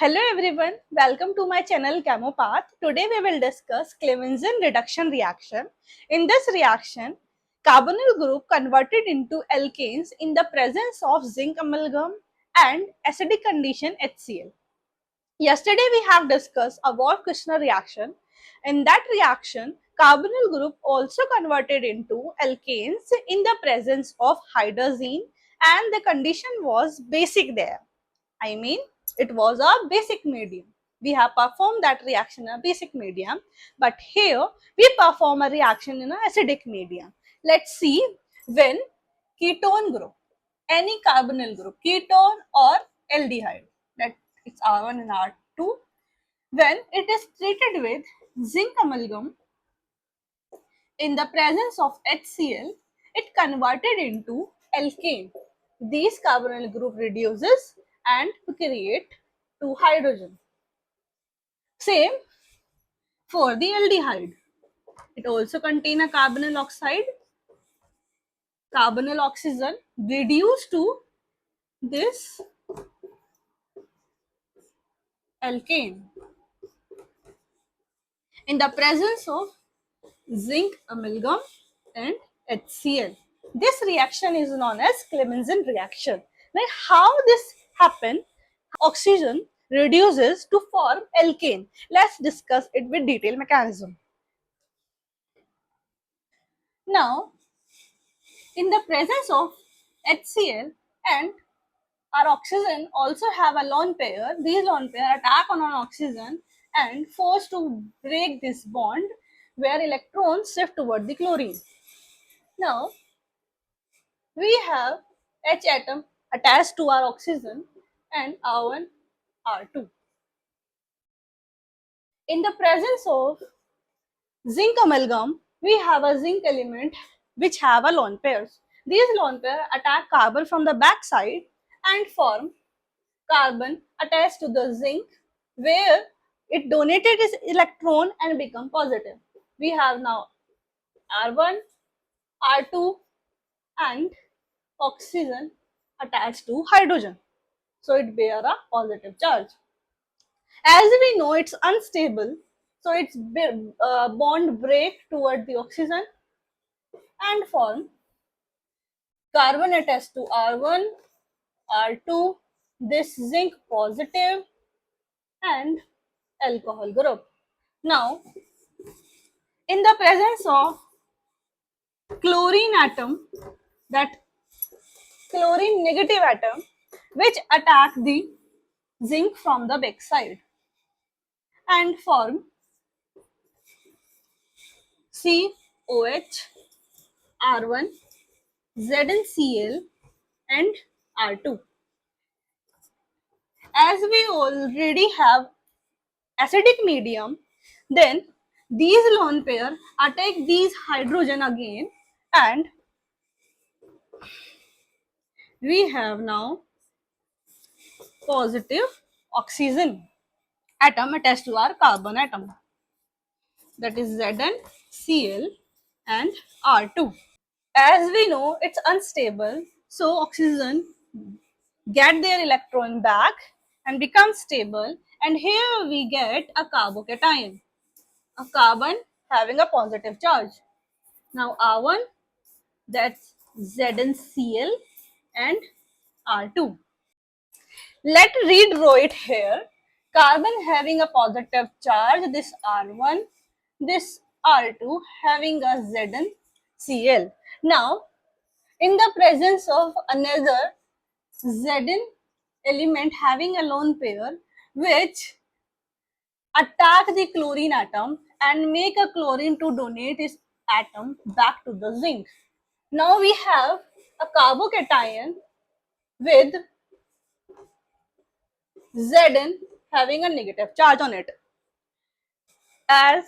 Hello everyone, welcome to my channel Chemopath. Today we will discuss Clemenson reduction reaction. In this reaction, carbonyl group converted into alkanes in the presence of zinc amalgam and acidic condition HCl. Yesterday we have discussed a Wolff-Kishner reaction. In that reaction, carbonyl group also converted into alkanes in the presence of hydrazine and the condition was basic there. I mean, it was a basic medium. We have performed that reaction in a basic medium, but here we perform a reaction in an acidic medium. Let's see when ketone group, any carbonyl group, ketone or aldehyde, that it's R1 and R2, when it is treated with zinc amalgam in the presence of HCl, it converted into alkane. These carbonyl group reduces and create two hydrogen. Same for the aldehyde. It also contains a carbonyl oxide, carbonyl oxygen reduced to this alkane in the presence of zinc amalgam and HCl. This reaction is known as Clemenson reaction. Now, how this happen? Oxygen reduces to form alkane. Let's discuss it with detailed mechanism. Now, in the presence of HCl and our oxygen also have a lone pair. These lone pair attack on an oxygen and force to break this bond where electrons shift toward the chlorine. Now, we have H atom attached to our oxygen and R1, R2. In the presence of zinc amalgam, we have a zinc element which have a lone pairs. These lone pair attack carbon from the back side and form carbon attached to the zinc where it donated its electron and become positive. We have now R1, R2 and oxygen attached to hydrogen. So it bear a positive charge. As we know, it's unstable, so its bond break toward the oxygen and form carbon attached to R1, R2, this zinc positive and alcohol group. Now, in the presence of chlorine atom, that chlorine negative atom, which attack the zinc from the backside and form COH, R1, ZnCl and R2. As we already have acidic medium, then these lone pair attack these hydrogen again and we have now positive oxygen atom attached to our carbon atom, that is ZnCl and R2. As we know, it's unstable, so oxygen get their electron back and become stable, and here we get a carbocation, a carbon having a positive charge. Now R1, that's ZnCl and R2. Let redraw it here. Carbon having a positive charge, this R1, this R2 having a ZnCl. Now, in the presence of another Zn element having a lone pair which attack the chlorine atom and make a chlorine to donate its atom back to the zinc. Now we have a carbocation with Zn having a negative charge on it. As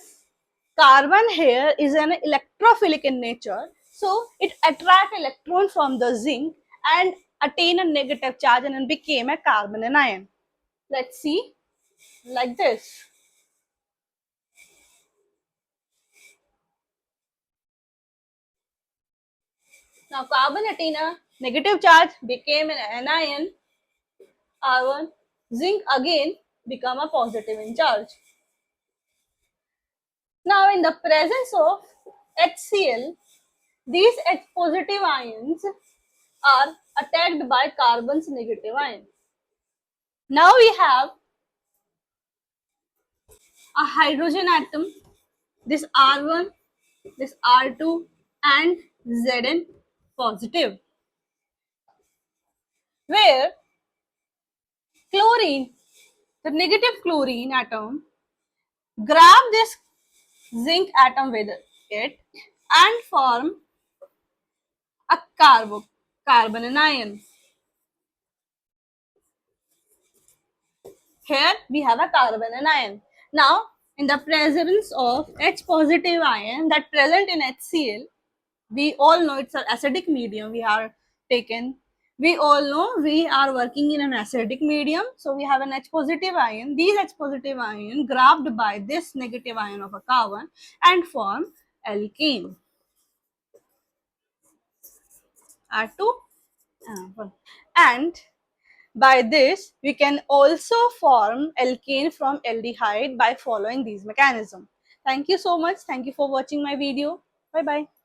carbon here is an electrophilic in nature, so it attract electron from the zinc and attain a negative charge and then became a carbon anion. Let's see, like this. Now carbon attain a negative charge, became an anion, R1, zinc again become a positive in charge. Now, in the presence of HCl, these H positive ions are attacked by carbon's negative ion. Now we have a hydrogen atom, this R1, this R2, and Zn positive, where chlorine, the negative chlorine atom, grab this zinc atom with it and form a carbon anion. Here we have a carbon anion. Now, in the presence of H positive ion that present in HCl, we all know it's an acidic medium we are taken. We all know we are working in an acidic medium, so we have an H positive ion. These H positive ion grabbed by this negative ion of a carbon and form alkane. R2 and by this we can also form alkane from aldehyde by following these mechanisms. Thank you so much. Thank you for watching my video. Bye bye.